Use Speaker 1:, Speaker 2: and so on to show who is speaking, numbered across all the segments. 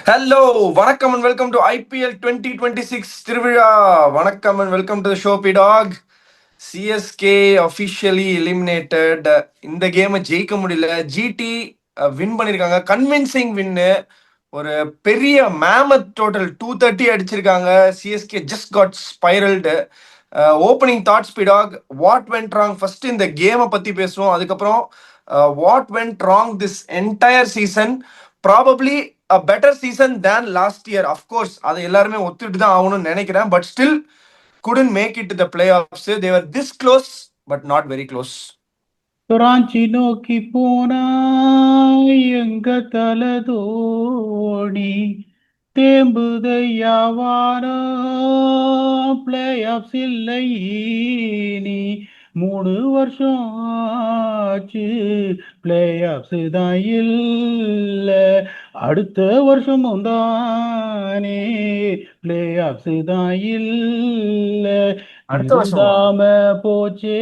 Speaker 1: Hello வணக்கம் and welcome to IPL 2026 திருவிழா. வணக்கம் and welcome to show b talk. CSK officially eliminated. இந்த கேமை ஜெயிக்க முடியல. ஜிடி வின் பண்ணியிருக்காங்க, கன்வின்சிங் வின்னு. ஒரு பெரிய மேமத் டோட்டல் 230 அடிச்சிருக்காங்க. CSK just got spiralled. Opening thoughts b talk. What went wrong? First இந்த கேமை பத்தி பேசுவோம், அதுக்கப்புறம் what went wrong this entire season. Probably a better season than last year, of course. அதை எல்லாருமே ஒத்துட்டு தான் ஆகணும்னு நினைக்கிறேன். But still couldn't make it to the playoffs. They were this close but not very close.
Speaker 2: Ranchi நோக்கி போனா எங்க தலதோணி தேம்புதையாவானோ play of இல்லை நீ 3 வருஷம் ஆச்சு பிளே ஆஃப்ஸ் தான் இல்ல அடுத்த வருஷமும் தானே பிளே ஆஃப்ஸ் தான் இல்ல இருந்தாம போச்சே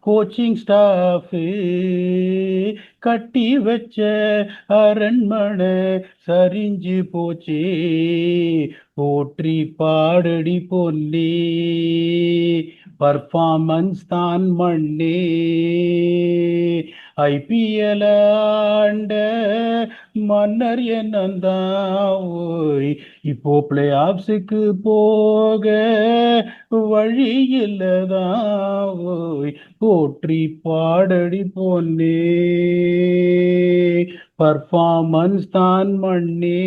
Speaker 2: கோச்சிங் ஸ்டாஃப் கட்டி வச்ச அரண்மனை சரிஞ்சு போச்சே போற்றி பாடடி பொன்னே பர்ஃபார்மன்ஸ் தான் மண்ணே ஐபிஎல் ஆண்ட மன்னர் என்னந்தான் இப்போ பிளே ஆப்ஸுக்கு போக வழி இல்லதான் போற்றி பாடடி பொன்னே பர்ஃபார்மன்ஸ் தான் மண்ணே.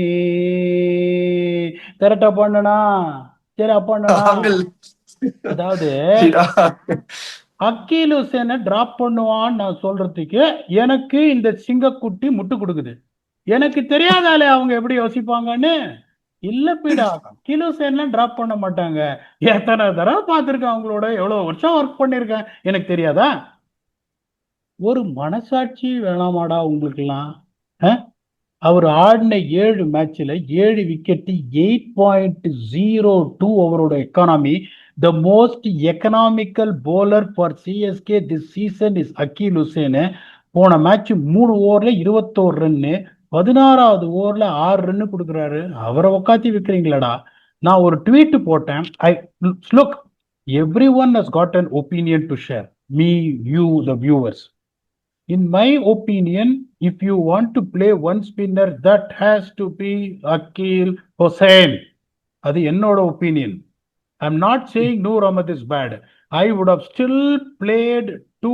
Speaker 2: கரெக்டா பண்ணனா? சரி பண்ணனா? அதாவது அக்கீல் ஹுசேனை டிராப் பண்ணுவான்னு நான் சொல்றதுக்கு எனக்கு இந்த சிங்கக்குட்டி முட்டு கொடுக்குது. எனக்கு தெரியாதாலே அவங்க எப்படி யோசிப்பாங்கன்னு. இல்ல பீடா, அக்கீல் ஹுசேன்லாம் டிராப் பண்ண மாட்டாங்க. எத்தனை தடவை பார்த்துருக்கேன், அவங்களோட எவ்வளவு வருஷம் ஒர்க் பண்ணிருக்கேன், எனக்கு தெரியாதா? ஒரு மனசாட்சி வேணாமாடா உங்களுக்குலாம்? அவர் ஆடின 7 மேட்ச்ல 7 விக்கெட், 8.02 அவரோட economy. The most economical bowler for CSK this season is Akeal Hosein. போன மேட்ச் 3 ஓவர்ல 21 ரன்னு, 16வது ஓவர்ல 6 ரன்னு கொடுக்குறாரு. அவரை உக்காத்தி வைக்கிறீங்களடா. நான் ஒரு ட்வீட் போட்டேன். Look, everyone has got an opinion to share. Me, you, the viewers. In my opinion, if you want to play one spinner, that has to be Akeal Hosein. அது என்னோட opinion. I'm not saying Noor Ahmed is bad. I would have still played 2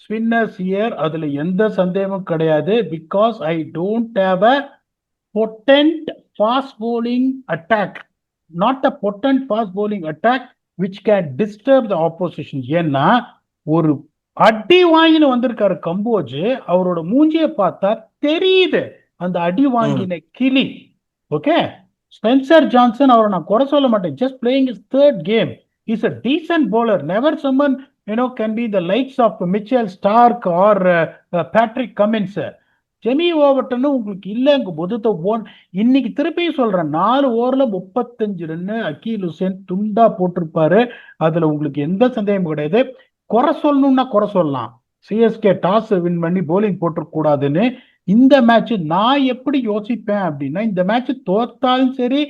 Speaker 2: spinners here. அதுல எந்த சந்தேகமும் கிடையாது. Because I don't have a potent fast bowling attack. Not a potent fast bowling attack which can disturb the opposition. ஏன்னா ஒரு அடி வாங்கின்னு வந்திருக்காரு கம்போஜ். அவரோட மூஞ்சிய பார்த்தா தெரியுது அந்த அடி வாங்கின கிளி. ஓகே, ஸ்பென்சர் ஜான்சன் அவரை நான் குறை சொல்ல மாட்டேன். Just playing is 3rd game. Is a decent bowler. Never someone can be the likes of Mitchell Stark or Patrick Cummins. Jamie Overton உங்களுக்கு இல்லைங்க போது இன்னைக்கு திருப்பியும் சொல்றேன், 4 ஓவர்ல 35 ரன்னு அக்கீல் ஹுசேன் துண்டா போட்டிருப்பாரு. அதுல உங்களுக்கு எந்த சந்தேகமும் கிடையாது. குறை சொல்லணும்னா குறை சொல்லலாம். சிஎஸ்கே டாஸ் வின் பண்ணி போலிங் போட்டுக்கூடாதுன்னு. இந்த மேட்ச் நான் எப்படி யோசிப்பேன் அப்படின்னா, இந்த மேட்ச் தோத்தாலும் சரி,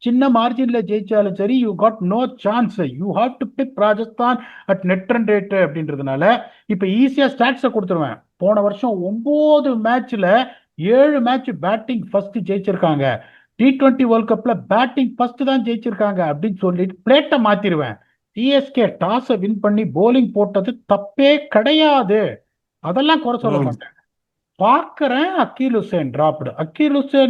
Speaker 2: சின்ன மார்ஜின்ல ஜெயிச்சாலும் சரி, you got no chance. You have to pick Rajasthan at net run rate அப்படின்றதுனால இப்ப ஈஸியா ஸ்டாட்ஸை கொடுத்துருவேன். போன வருஷம் 9 மேட்ச்ல 7 மேட்ச் பேட்டிங் ஃபர்ஸ்ட் ஜெயிச்சிருக்காங்க. T20 வேர்ல்ட் கப்ல பேட்டிங் ஃபர்ஸ்ட் தான் ஜெயிச்சிருக்காங்க அப்படின்னு சொல்லிட்டு பிளேட்டை மாத்திருவேன். சிஎஸ்கே டாஸை வின் பண்ணி போலிங் போட்டது தப்பே கிடையாது. அதெல்லாம் குறை சொல்ல மாட்டேன். பார்க்கிறேன் அக்கீல் ஹுசேன்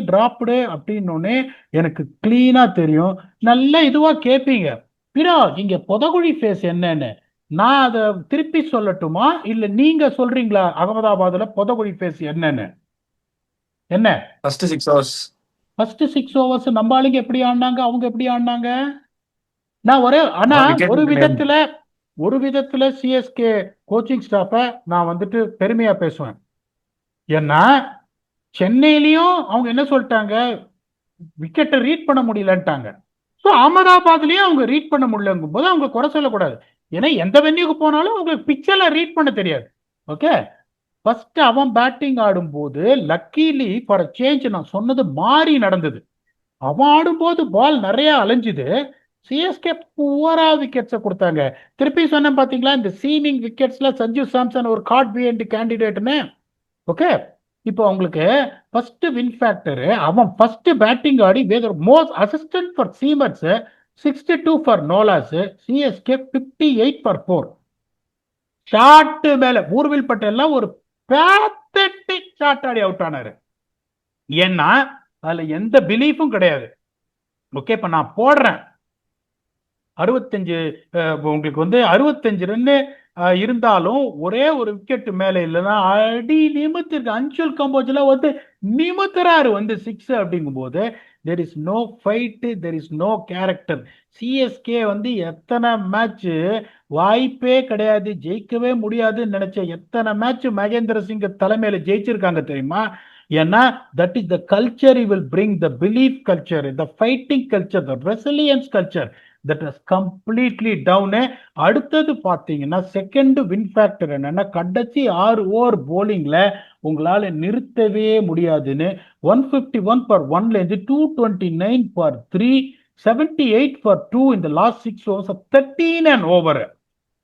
Speaker 2: டிராப்டு அப்படின்னு எனக்கு கிளீனா தெரியும். நல்ல இதுவா கேட்பீங்க, பிடா இங்க புதகுழி ஃபேஸ் என்னன்னு. நான் அதை திருப்பி சொல்லட்டுமா, இல்ல நீங்க சொல்றீங்களா? அகமதாபாத்ல புதகுழி ஃபேஸ் என்னன்னு? என்ன
Speaker 1: ஃபர்ஸ்ட் 6
Speaker 2: ஓவர்ஸ் நம்ம ஆளுங்க எப்படி ஆடினாங்க, அவங்க எப்படி ஆடினாங்க? நான் ஆனா ஒரு விதத்துல சிஎஸ்கே கோச்சிங் ஸ்டாஃப நான் வந்துட்டு பெருமையா பேசுவேன். ஏன்னா சென்னையிலயும் அவங்க என்ன சொல்லிட்டாங்க, விக்கெட்டை ரீட் பண்ண முடியலன்ட்டாங்க. ஸோ அகமதாபாத்லயும் அவங்க ரீட் பண்ண முடியலங்கும் போது அவங்க குறை சொல்லக்கூடாது. ஏன்னா எந்த வென்யூக்கு போனாலும் உங்களுக்கு பிக்சர்ல ரீட் பண்ண தெரியாது. ஓகே, ஃபர்ஸ்ட் அவன் பேட்டிங் ஆடும்போது லக்கீலி ஃபார் சேஞ்ச் நான் சொன்னது மாறி நடந்தது. அவன் ஆடும்போது பால் நிறைய அலைஞ்சுது, சிஎஸ்கே புவரா விக்கெட்ஸை கொடுத்தாங்க. திருப்பி சொன்னேன் பாத்தீங்களா, இந்த சீமிங் விக்கெட்ஸ்ல சஞ்சு சாம்சன் ஒரு கார்ட் பிஹைண்ட் கேண்டிடேட்னு. ஓகே, இப்போ அவங்களுக்கு ஃபர்ஸ்ட் வின் ஃபேக்டர், அவன் ஃபர்ஸ்ட் பேட்டிங் ஆடி weather most assistant for seamers 62 for no loss, CSK 58 for 4. Shot மேல ஊர்வில் பட்டேல்லாம் ஒரு பேத்தட்டிக் ஷாட் ஆடி அவுட் ஆனாரு. ஏன்னா அதுல எந்த பிலீஃபும் கிடையாது. ஓகே, இப்ப நான் போடுறேன் 65, உங்களுக்கு வந்து 65 ரன்னு இருந்தாலும் ஒரே ஒரு விக்கெட் மேல இல்லைன்னா அடி நிமித்திருக்கு. அன்சுல் கம்போஜ்ல வந்து நிமித்துறாரு வந்து 6 அப்படிங்கும் போது there is no fight, there is no character. CSK வந்து எத்தனை மேட்ச் வாய்ப்பே கிடையாது, ஜெயிக்கவே முடியாதுன்னு நினைச்ச எத்தனை மேட்ச் மகேந்திர சிங் தலைமையில ஜெயிச்சிருக்காங்க தெரியுமா? ஏன்னா that is the culture you will bring, the belief culture, the fighting culture, the resilience culture, that is completely down. அடுத்தது பார்த்தீங்கன்னா செகண்ட் வின் ஃபேக்டர் என்னன்னா, கடைசி 6 ஓவர் போலிங்ல உங்களால நிறுத்தவே முடியாதுன்னு 151 ஃபார் 1ல இருந்து 229 ஃபார் 3, 78 ஃபார் 2 இந்த லாஸ்ட் 6 ஓவர்ஸ் 13 அண்ட் ஓவர்.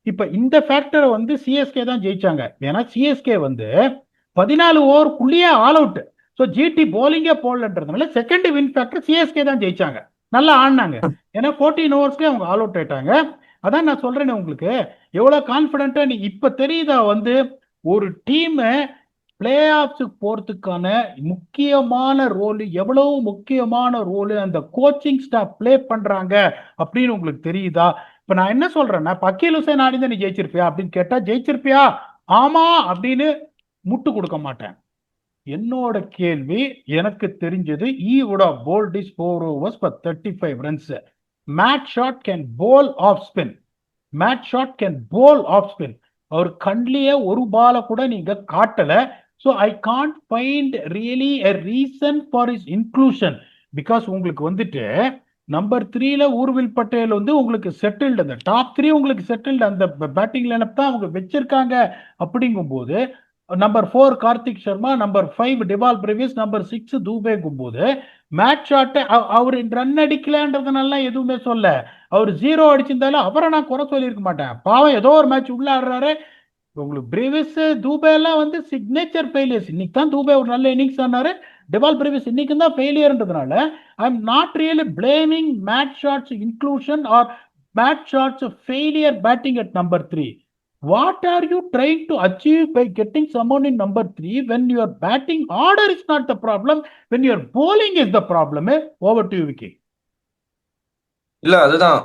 Speaker 2: இப்ப இந்த ஃபேக்டரை வந்து சிஎஸ்கே தான் ஜெயிச்சாங்க. ஏன்னா சிஎஸ்கே வந்து 14 ஓவருக்குள்ளேயே ஆல் அவுட். ஸோ ஜிடி போலிங்கே போடலன்றதுனால செகண்ட் வின் ஃபேக்டர் சிஎஸ்கே தான் ஜெயிச்சாங்க. நல்லா ஆடினாங்க. ஏன்னா 14 ஓவர்ஸ்லேயே அவங்க ஆல் அவுட் ஆயிட்டாங்க. அதான் நான் சொல்றேன்னு உங்களுக்கு எவ்வளவு கான்பிடென்ட்டா நீ இப்ப தெரியுதா வந்து ஒரு டீம் பிளே ஆஃப்ஸுக்கு போறதுக்கான முக்கியமான ரோல், எவ்வளவு முக்கியமான ரோல் அந்த கோச்சிங் ஸ்டாஃப் பிளே பண்றாங்க அப்படின்னு உங்களுக்கு தெரியுதா? இப்ப நான் என்ன சொல்றேன்னா, அக்கீல் ஹுசைன் ஆடி தான் நீ ஜெயிச்சிருப்பியா அப்படின்னு கேட்டா ஜெயிச்சிருப்பியா ஆமா அப்படின்னு முட்டு கொடுக்க மாட்டேன். என்னோட கேள்வி, எனக்கு தெரிஞ்சது ஈ would have bowled his 4 overs for 35 runs. Matt Shot can bowl off spin. Matt Shot can bowl off spin. அவர் கண்ணிலேயே ஒரு பால கூட நீங்க காட்டல. So I can't find really a reason for his inclusion. Because உங்களுக்கு வந்துட்டு நம்பர் 3ல ஊர்வில் பட்டேல் வந்து உங்களுக்கு settled, அந்த top 3 உங்களுக்கு செட்டில்டு அந்த பேட்டிங் லைனப் தான் அவங்க வச்சிருக்காங்க. அப்படிங்கும் போது number 4 Karthik Sharma, number 5 டிவால் Brevis, number 6 தூபேங்கும் போது மேட்ச் ஷாட் அவர் ரன் அடிக்கலன்றதுனால எதுவுமே சொல்ல. அவர் 0 அடிச்சிருந்தாலும் அவரை நான் குறை சொல்லியிருக்க மாட்டேன். பாவம் ஏதோ ஒரு மேட்ச் உள்ள ஆடுறாரு. உங்களுக்கு பிரேவிஸ் தூபே எல்லாம் வந்து சிக்னேச்சர் ஃபெயிலியர்ஸ். இன்னைக்கு தான் தூபே ஒரு நல்ல இன்னிங்ஸ் ஆனாரு, டிவால் பிரேவிஸ் இன்னைக்கு தான் ஃபெயிலியர்ன்றதுனால I am not really blaming Matt Short's inclusion or Matt Short's failure batting at number 3. What are you trying to achieve by getting someone in number 3 when your batting order is not the problem, when your bowling is the problem? Over to you, Vicky.
Speaker 1: இல்ல அதுதான்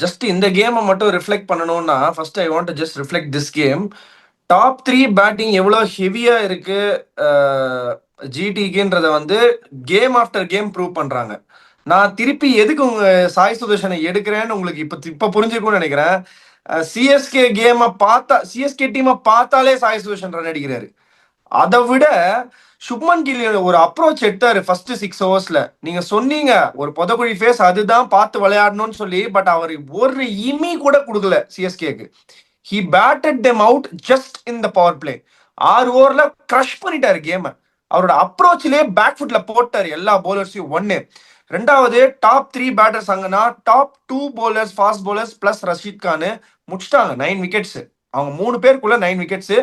Speaker 1: just இந்த கேமை மட்டும் reflect பண்ணணும்னா first I want to just reflect this game. Top 3 batting எவ்வளோ ஹெவியா இருக்கு ஜிடிக்குன்றத வந்து கேம் ஆஃப்டர் கேம் ப்ரூவ் பண்றாங்க. நான் திருப்பி எதுக்கு உங்க சாய் சுதர்ஷனை எடுக்கிறேன்னு உங்களுக்கு இப்ப புரிஞ்சிருக்கும்னு நினைக்கிறேன். சிஎஸ்கே கேமை பார்த்தா, சிஎஸ்கே டீமை பார்த்தாலே சாய் சுதர்ஷன் ரன் அடிக்கிறாரு. அதை விட சுப்மன் கில் ஒரு அப்ரோச் எடுத்தாரு ஃபர்ஸ்ட் 6 ஓவர்ஸ்ல. நீங்க சொன்னீங்க ஒரு பொதக்குழி ஃபேஸ் அதுதான் பார்த்து விளையாடணும்னு சொல்லி, பட் அவர் ஒரு இமி கூட கொடுக்கல சிஎஸ்கேக்கு. He batted them out just in the power play. 6 ஓவர்ல கிரஷ் பண்ணிட்டாரு கேம். அவரோட அப்ரோச்சிலே பேக் ஃபுட்ல போட்டாரு எல்லா பவுலர்ஸையும். 1. 2வது டாப் 3 பேட்டர்ஸ் அங்கன்னா top 2 bowlers fast bowlers plus Rashid Khan முடிச்சிட்டாங்க 9 விக்கெட்ஸ். அவங்க 3 பேருக்குள்ள 9 wickets.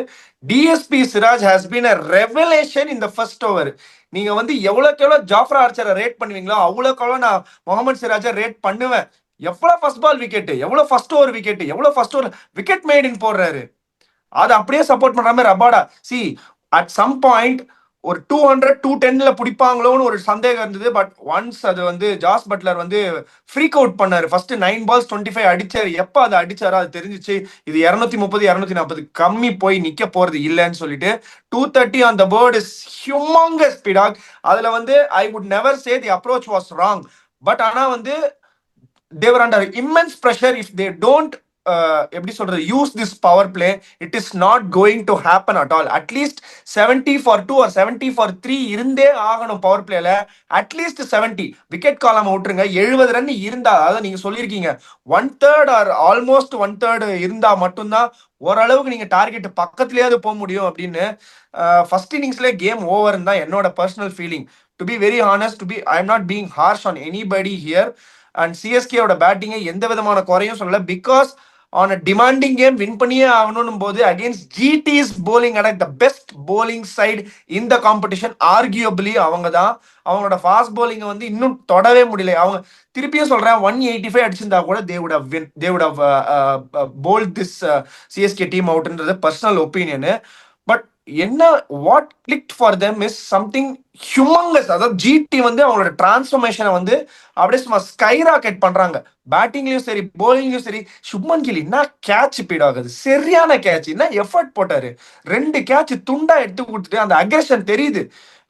Speaker 1: DSP Siraj has been a revelation in the first over. நீங்க வந்து எவ்வளவுக்கு எவ்வளவு ஜாஃப்ரா ஆர்ச்சரை ரேட் பண்ணுவீங்களோ அவ்வளவுக்கு எவ்வளவு நான் முகமது சிராஜை ரேட் பண்ணுவேன். எவ்வளவு ஃபர்ஸ்ட் பால் விக்கெட், எவ்வளவு ஃபர்ஸ்ட் ஓவர் விக்கெட், எவ்வளவு ஃபர்ஸ்ட் ஓவர் விக்கெட் மேடின் போடுறாரு. அதை அப்படியே சப்போர்ட் பண்ற மாதிரி Rabada. See at some point ஒரு 200 210ல பிடிப்பாங்களோன்னு ஒரு சந்தேகம் இருந்தது. பட் ஒன்ஸ் அது வந்து ஜாஸ் பட்லர் வந்து ஃப்ரீக் அவுட் பண்ணாரு. ஃபர்ஸ்ட் 9 balls 25 அடிச்சாரு. எப்ப அதை அடிச்சாரோ அது தெரிஞ்சிச்சு இது 230 240 கம்மி போய் நிக்க போறது இல்லைன்னு சொல்லிட்டு 230 on the board is humongous speed. அதுல வந்து I would never say the approach was wrong. But ஆனா வந்து they were under immense pressure. If they don't எப்படி சொல்றது, use this power play. It is not going to happen at all. அட்லீஸ்ட் 70-2 or 70-3 இருந்தே ஆகணும் power பிளேல. At least 70 wicket காலம் விட்டுருங்க. 70 ரன் இருந்தா, அதாவது நீங்க சொல்லியிருக்கீங்க 1/3 ஆர் ஆல்மோஸ்ட் 1/3 இருந்தா மட்டும்தான் ஓரளவுக்கு நீங்க டார்கெட் பக்கத்துலயாவது போக முடியும் அப்படின்னு. ஃபர்ஸ்ட் இன்னிங்ஸ்ல கேம் ஓவர் தான் என்னோட personal feeling. To be very honest, to be I am not being harsh on anybody here. And சிஎஸ்கேயோட பேட்டிங்கை எந்த விதமான குறையும் சொல்லல. Because on a demanding game win பண்ணியே ஆகணும் போது against GT's bowling at the best bowling side in the competition arguably அவங்க தான். அவங்களோட ஃபாஸ்ட் போலிங்கை வந்து இன்னும் தொடவே முடியல. அவங்க திருப்பியும் சொல்றேன், 185 அடிச்சிருந்தா கூட they would have bowled this CSK team அவுட்ன்றது பர்சனல் ஒப்பீனியன். பட் என்ன what clicked for them is something humongous. அதாவது ஜிடி வந்து அவங்களோட டிரான்ஸ்ஃபர்மேஷனை வந்து அப்படியே சும்மா ஸ்கை ராக்கெட் பண்றாங்க. பேட்டிங்லயும் சரி போலிங்லயும் சரி. சுப்மன் கில் என்ன கேட்ச் பீட் ஆகுது, சரியான கேட்ச், என்ன எஃபர்ட் போட்டாரு. 2 கேட்ச் துண்டா எடுத்து கொடுத்துட்டு அந்த அக்ரெஷன் தெரியுது.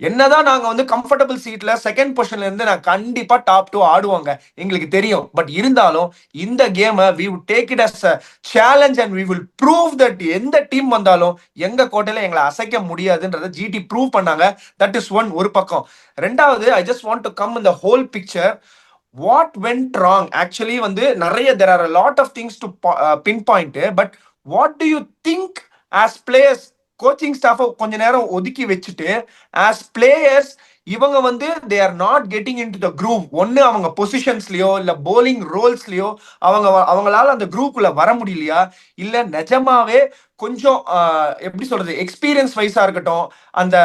Speaker 1: என்னதான் நாங்க வந்து கம்ஃபர்டபுள் சீட்ல செகண்ட் பொசிஷன்ல இருந்து நான் கண்டிப்பா டாப் 2 ஆடுவாங்க எங்களுக்கு தெரியும். பட் இருந்தாலும் இந்த கேமை we would take it as a challenge and we will prove that எந்த டீம் வந்தாலும் எங்க கோட்டையில எங்களை அசைக்க முடியாதுன்றத ஜிடி ப்ரூவ் பண்ணாங்க. That is one. ஒரு பக்கம். ரெண்டாவது, I just want to come in the whole picture. What went wrong actually வந்து நிறைய there are a lot of things to pinpoint. But what do you think as players, coaching ஸ்டாஃபை கொஞ்ச நேரம் ஒதுக்கி வச்சுட்டு ஆஸ் பிளேயர்ஸ் இவங்க வந்து they are not getting into the groove. ஒன்னு அவங்க பொசிஷன்ஸ்லயோ இல்ல போலிங் ரோல்ஸ்லயோ அவங்களால அந்த குரூப்ல வர முடியலையா, இல்ல நிஜமாவே கொஞ்சம் எப்படி சொல்றது, எக்ஸ்பீரியன்ஸ் வைஸா இருக்கட்டும், அந்த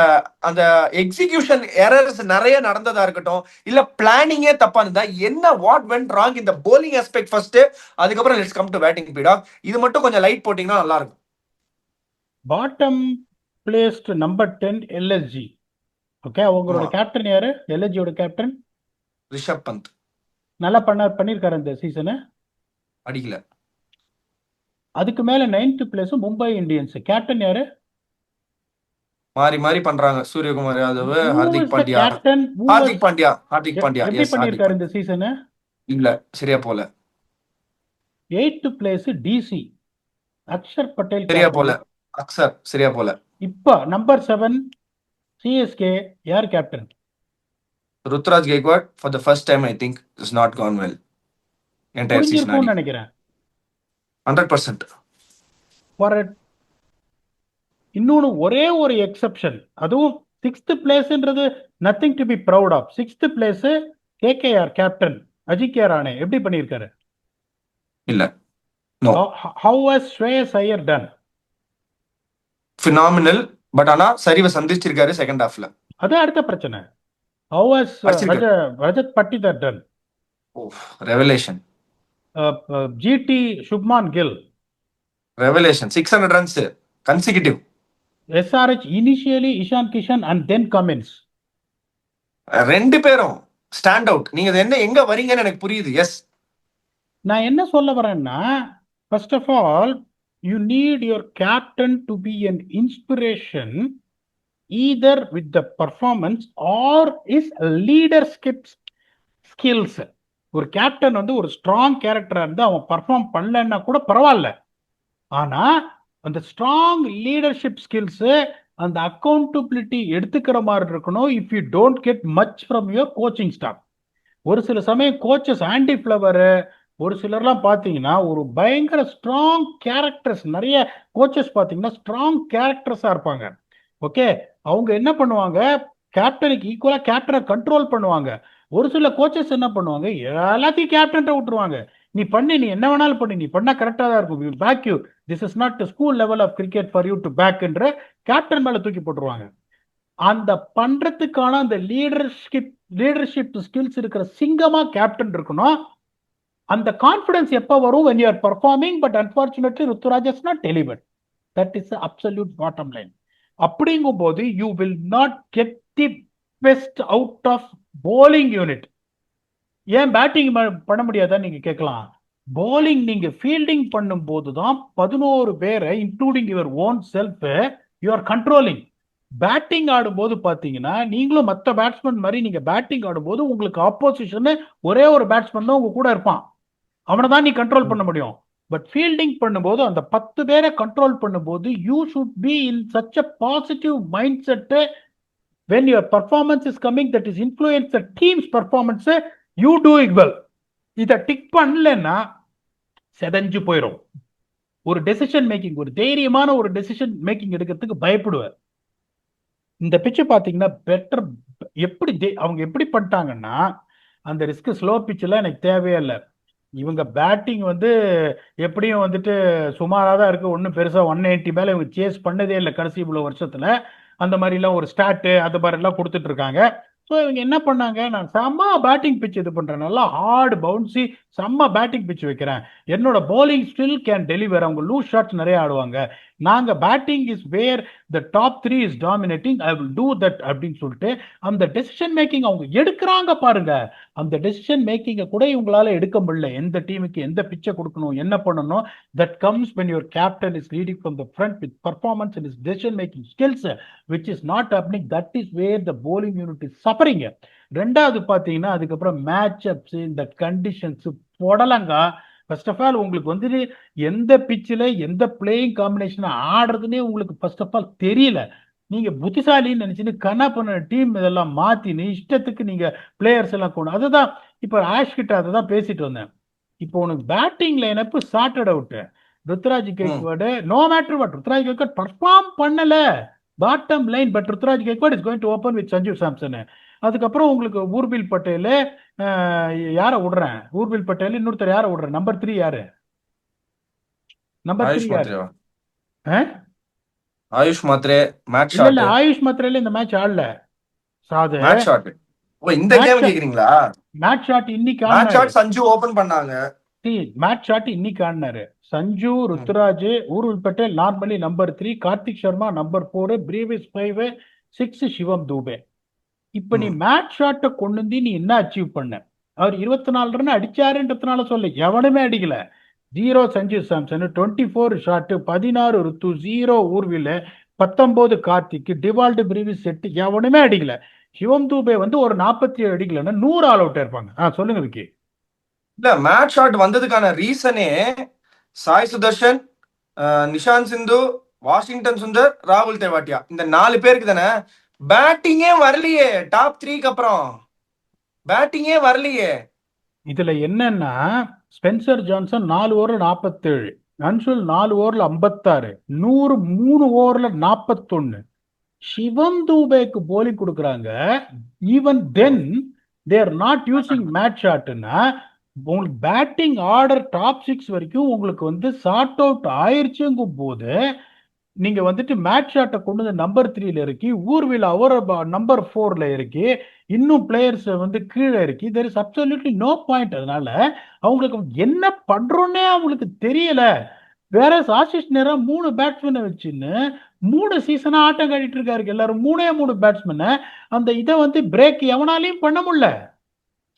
Speaker 1: அந்த எக்ஸிகியூஷன் எரர்ஸ் நிறைய நடந்ததா இருக்கட்டும், இல்ல பிளானிங்கே தப்பா இருந்தா என்ன, வாட் வென்ட் ராங் இந்த போலிங் ஆஸ்பெக்ட் ஃபர்ஸ்ட், அதுக்கப்புறம் லெட்ஸ் கம் டு பேட்டிங் பீடா. இது மட்டும் கொஞ்சம் லைட் போட்டீங்கன்னா நல்லா இருக்கும்.
Speaker 2: Bottom placed number 10 LSG. Okay, அவங்களோட கேப்டன் யாரு? எல்எஸ்ஜியோட கேப்டன்
Speaker 1: ரிஷப் பந்த்.
Speaker 2: நல்லா பண்ணிருக்காரு இந்த சீசனு.
Speaker 1: அடிக்கல.
Speaker 2: அதுக்கு மேல 9th place Mumbai Indians. Captain யாரு?
Speaker 1: மாறி மாறி பண்றாங்க. சூரியகுமார் யாதவ், ஹார்திக் பாண்டியா.
Speaker 2: கேப்டன்
Speaker 1: ஹார்திக் பாண்டியா
Speaker 2: எப்படி பண்ணிருக்காரு இந்த சீசனு?
Speaker 1: இல்ல சரியா போல.
Speaker 2: 8th place DC Axar Patel.
Speaker 1: சரியா போல. அக்ஷர் சரியா போல.
Speaker 2: இப்ப நம்பர் 7 சிஎஸ்கே யார் captain?
Speaker 1: Ruturaj Gaikwad for the first time I think is not gone well entire season
Speaker 2: நினைக்கிறேன்.
Speaker 1: 100%.
Speaker 2: ஃபார் இன்னொன்னு ஒரே ஒரு எக்ஸெப்ஷன், அதுவும் 6th பிளேஸ்ன்றது nothing to be proud of. 6th place KKR captain Ajinkya Rahane எப்படி பண்ணிருக்காரு?
Speaker 1: இல்ல. No.
Speaker 2: how has Shreyas Iyer done?
Speaker 1: phenomenal. But ஆனா சரிவை சந்திச்சிருக்காரு செகண்ட் ஹாஃப்ல.
Speaker 2: அது அடுத்த பிரச்சனை. how has Rajat Patidar done?
Speaker 1: Revelation.
Speaker 2: GT Shubman Gill
Speaker 1: revelation. 600 runs consecutive.
Speaker 2: SRH initially Ishan Kishan and then Cummins.
Speaker 1: ரெண்டு பேரும் ஸ்டாண்ட் அவுட். நீங்க என்ன எங்க வரீங்கன்னு எனக்கு புரியுது. எஸ்,
Speaker 2: நான் என்ன சொல்ல வரேன்னா, first of all you need your captain to be an inspiration either with the performance or his leadership skills. ஒரு கேப்டன் வந்து ஒரு ஸ்ட்ராங் கேரக்டரா இருந்து அவன் பர்ஃபார்ம் பண்ணலன்னா கூட பரவாயில்ல, ஆனா அந்த ஸ்ட்ராங் லீடர்ஷிப் ஸ்கில்ஸ், அந்த அக்கௌண்டபிலிட்டி எடுத்துக்கிற மாதிரி இருக்கணும். If you don't get much from your coaching staff. ஒரு சில சமயம் கோச்சஸ் ஆண்டி ஃபிளவர் ஒரு சிலர்லாம் பார்த்தீங்கன்னா ஒரு பயங்கர ஸ்ட்ராங் கேரக்டர்ஸ், நிறைய கோச்சஸ் பார்த்தீங்கன்னா ஸ்ட்ராங் கேரக்டர்ஸாக இருப்பாங்க. ஓகே, அவங்க என்ன பண்ணுவாங்க, கேப்டனுக்கு ஈக்குவலாக கேப்டனை கண்ட்ரோல் பண்ணுவாங்க. ஒரு சில கோச்சஸ் என்ன பண்ணுவாங்க, எல்லாத்தையும் கேப்டன்ட்ட விட்டுருவாங்க. நீ என்ன வேணாலும் பண்ணி, நீ பண்ணா கரெக்டாக தான் இருக்கும், will back you, this is not school level of cricket for you to back என்ற கேப்டன் மேலே தூக்கி போட்டுருவாங்க. அந்த பண்றதுக்கான அந்த லீடர்ஷிப் ஸ்கில்ஸ் இருக்கிற சிங்கமா கேப்டன் இருக்கணும். அந்த கான்ஃபிடன்ஸ் எப்போ வரும், when you are performing, but unfortunately Ruturaj has not delivered. That is the absolute bottom line. அப்படிங்கும் போது you will not get the best out of bowling unit. ஏன் பேட்டிங் பண்ண முடியாதா நீங்க கேட்கலாம். bowling நீங்க ஃபீல்டிங் பண்ணும் போது தான் 11 பேரை including your own self you are controlling. Batting ஆடும்போது பாத்தீங்கன்னா நீங்களும் மற்ற பேட்ஸ்மேன் மாதிரி நீங்க பேட்டிங் ஆடும்போது உங்களுக்கு ஆப்போசிஷன் ஒரே ஒரு பேட்ஸ்மேன் தான் உங்க கூட இருப்பான், அவனை தான் நீ கண்ட்ரோல் பண்ண முடியும். பட் ஃபீல்டிங் பண்ணும்போது அந்த 10 பேரை கண்ட்ரோல் பண்ணும்போது you should be in such a positive mind set. when your performance is coming that is influence the team's performance, you do it well. இதை டிக் பண்ணலன்னா செதஞ்சு போயிடும். ஒரு டெசிஷன் மேக்கிங், ஒரு தைரியமான ஒரு டெசிஷன் மேக்கிங் எடுக்கிறதுக்கு பயப்படுவேன். இந்த பிச்சு பார்த்தீங்கன்னா பெட்டர். எப்படி அவங்க எப்படி பண்ணிட்டாங்கன்னா, அந்த ரிஸ்க் ஸ்லோ பிச்சில் எனக்கு தேவையே இல்லை. இவங்க பேட்டிங் வந்து எப்படியும் வந்துட்டு சுமாராக தான் இருக்கு. ஒன்றும் பெருசாக 180 மேலே இவங்க சேஸ் பண்ணதே இல்லை கடைசி இவ்வளோ வருஷத்துல. அந்த மாதிரிலாம் ஒரு ஸ்டாட்டு அது மாதிரிலாம் கொடுத்துட்டு இருக்காங்க. ஸோ இவங்க என்ன பண்ணாங்க, நான் செம்ம பேட்டிங் பிச் இது பண்றேன், நல்லா ஹார்டு பவுன்சி செம்ம பேட்டிங் பிச் வைக்கிறேன், என்னோட bowling ஸ்டில் கேன் டெலிவர். அவங்க லூஸ் ஷாட்ஸ் நிறைய ஆடுவாங்க, நாங்க batting is where the top 3 is dominating, I will do that அப்படின்னு சொல்லிட்டு அந்த டெசிஷன் மேக்கிங் அவங்க எடுக்கிறாங்க பாருங்க. அந்த டெசிஷன் மேக்கிங்கை கூட இவங்களால எடுக்க முடியல. எந்த டீமுக்கு எந்த பிச்சை கொடுக்கணும், என்ன பண்ணணும், that comes when your captain is leading from the front with performance and his decision making skills, which is not happening. That is where the bowling unit is suffering. ரெண்டாவது பாத்தீங்கன்னா அதுக்கப்புறம் மேட்ச் அப்ஸ், இந்த conditions போடலங்க. First of all உங்களுக்கு வந்து எந்த பிச்சில் எந்த playing combination ஆடுறதுன்னே உங்களுக்கு ஃபர்ஸ்ட் ஆஃப் ஆல் தெரியல. நீங்க புத்திசாலின்னு நினைச்சுன்னு கண்ணா பண்ண டீம் இதெல்லாம் மாத்தின்னு இஷ்டத்துக்கு நீங்க பிளேயர்ஸ் எல்லாம் கொண்டு, அதுதான் இப்போ ஆஷ் கிட்ட அதை தான் பேசிட்டு வந்தேன். இப்போ உனக்கு batting lineup charted out. Ruturaj Gaikwad no matter what, Ruturaj Gaikwad perform பண்ணல bottom line, but Ruturaj Gaikwad is going to open with Sanju Samson. அதுக்கப்புறம் உங்களுக்கு ஊர்பில் பட்டேல், யார விடுறேன், ஊர்பில் பட்டேல், இன்னொருத்தர் யார விடுறேன், நம்பர் 3 யாரு, நம்பர் 3 யாரு?
Speaker 1: ஆயுஷ் மாத்ரே. மேட்ச்
Speaker 2: இல்ல இல்ல, ஆயுஷ் மாத்ரேல இந்த மேட்ச் ஆடல. சாது
Speaker 1: மேட்ச் ஷாட். ஓ இந்த கேம் கேக்குறீங்களா?
Speaker 2: மேட்ச் ஷாட் இன்னைக்கு
Speaker 1: மேட்ச் ஷாட் சஞ்சு ஓபன் பண்ணாங்க.
Speaker 2: மேட்ச் ஷாட் இன்னைக்கு ஆடினாரு. Sanju, Ruturaj, Urvil Patel normally number 3, Karthik Sharma number 4, Brevis 5, 6 Shivam Dube. இப்ப நீ மேட்ச் ஷாட்டை கொண்டு வந்து நீ என்ன அச்சீவ் பண்ண? அவர் 24 ரன் அடிச்சாருன்றதுனால சொல்ல, எவனுமே அடிக்கல. 0 சஞ்சு சாம்சன், 24 ஷாட், 16 ருத்து, 0 ஊர்வில், 19 கார்த்திக், டிவால்டு பிரீவிஸ் 8, எவனுமே அடிக்கல. சிவம் தூபே வந்து ஒரு 47 அடிக்கலன்னா 100 ஆல் அவுட் இருப்பாங்க. சொல்லுங்க விக்கி.
Speaker 1: இல்ல மேட்ச் ஷாட் வந்ததுக்கான ரீசனே சாய் சுதர்ஷன், நிஷாந்த் சிந்து, வாஷிங்டன் சுந்தர், ராகுல் தெவாட்டியா, இந்த 4 பேருக்கு தானே. பேட்டிங்கே வரலையே டாப் 3க்கு அப்புறம், பேட்டிங்கே வரலையே.
Speaker 2: இதுல என்னன்னா ஸ்பென்சர் ஜான்சன் 4 ஓவர்ல 47, அன்சுல் 4 ஓவர்ல 56, 100 3 ஓவர்ல 41. சிவம் தூபேக்கு போலிங் கொடுக்குறாங்க. Even then they're not using மேட்ச் ஷாட்னா உங்களுக்கு பேட்டிங் ஆர்டர் டாப் 6 வரைக்கும் உங்களுக்கு வந்து சார்ட் அவுட் ஆயிடுச்சுங்கும் போது நீங்க வந்துட்டு மேட்ச் ஷாட்டை கொண்டு வந்து நம்பர் 3ல இருக்கு, ஊர்வில் அவர் நம்பர் 4ல இருக்கு, இன்னும் பிளேயர்ஸ் வந்து கீழே இருக்கு. There is absolutely no point. அதனால அவங்களுக்கு என்ன பண்றோன்னே அவங்களுக்கு தெரியல. வேற ஆசிஷ் நேரா 3 பேட்ஸ்மேனை வச்சுன்னு 3 சீசனா ஆட்டம் காட்டிட்டு இருக்காரு எல்லாரும். 3 பேட்ஸ்மேனை அந்த இதை வந்து பிரேக் எவனாலையும் பண்ண முடியல.